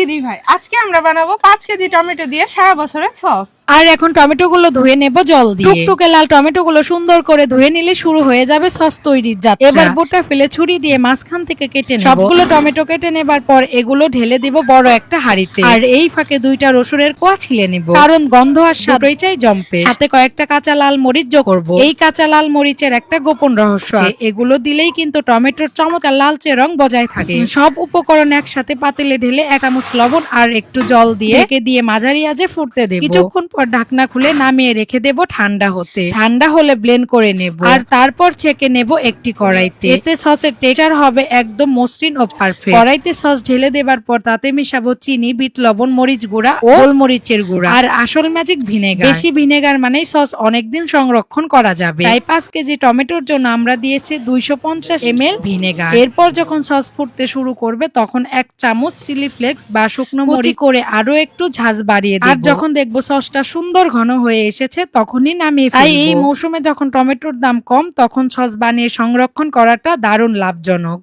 দিদি ভাই, আজকে আমরা বানাবো 5 কেজি টমেটো দিয়ে সারা বছরের সস। আর এখন টমেটো গুলো ধুয়ে নেব জল দিয়ে। টুকটুকে লাল টমেটো গুলো সুন্দর করে ধুয়ে নিলে শুরু হয়ে যাবে সস তৈরির যাত্রা। এবার বোটা ফেলে ছুরি দিয়ে মাঝখান থেকে কেটে নেব। সবগুলো টমেটো কেটে নেবার পর এগুলো ঢেলে দিব বড় একটা হাঁড়িতে। আর এই ফাঁকে 2টা রসুনের কোয়া ছিলে নিব, কারণ গন্ধ আর স্বাদই চাই জম্পে। সাথে কয়েকটা কাঁচা লাল মরিচ যোগ করব। এই কাঁচা লাল মরিচের একটা গোপন রহস্য আছে, এগুলো দিলেই কিন্তু টমেটোর চমৎকার লালচে রং বজায় থাকে। সব উপকরণ একসাথে পাতিলে ঢেলে 1 চামচ লবণ আর একটু জল দিয়ে ঢেকে দিয়ে মাঝারি আঁচে ফুটতে দেব। কিছুক্ষণ পর ঢাকনা খুলে নামিয়ে রেখে দেব ঠান্ডা হতে। ঠান্ডা হলে ব্লেন্ড করে নেব আর তারপর ছেঁকে নেব একটি কড়াইতে। এতে সসের টেক্সচার হবে একদম মসৃণ ও পারফেক্ট। কড়াইতে সস ঢেলে দেবার পর তাতে মিশাবো চিনি, বিট লবণ, মরিচ গুঁড়া ও গোলমরিচের গুঁড়া আর আসল ম্যাজিক ভিনেগার। বেশি ভিনেগার মানেই সস অনেকদিন সংরক্ষণ করা যাবে। তাই 5 কেজি টমেটোর জন্য আমরা দিয়েছি 250 ml ভিনেগার। এরপর যখন সস ফুটতে শুরু করবে তখন 1 চামচ চিলি ফ্লেক্স বা শুকনো মরিচ করে আরো একটু ঝাঁজ বাড়িয়ে দেব। আর যখন দেখবো সসটা সুন্দর ঘন হয়ে এসেছে তখনই নামিয়ে ফেলবো। তাই এই মৌসুমে যখন টমেটোর দাম কম তখন সস বানিয়ে সংরক্ষণ করাটা দারুণ লাভজনক।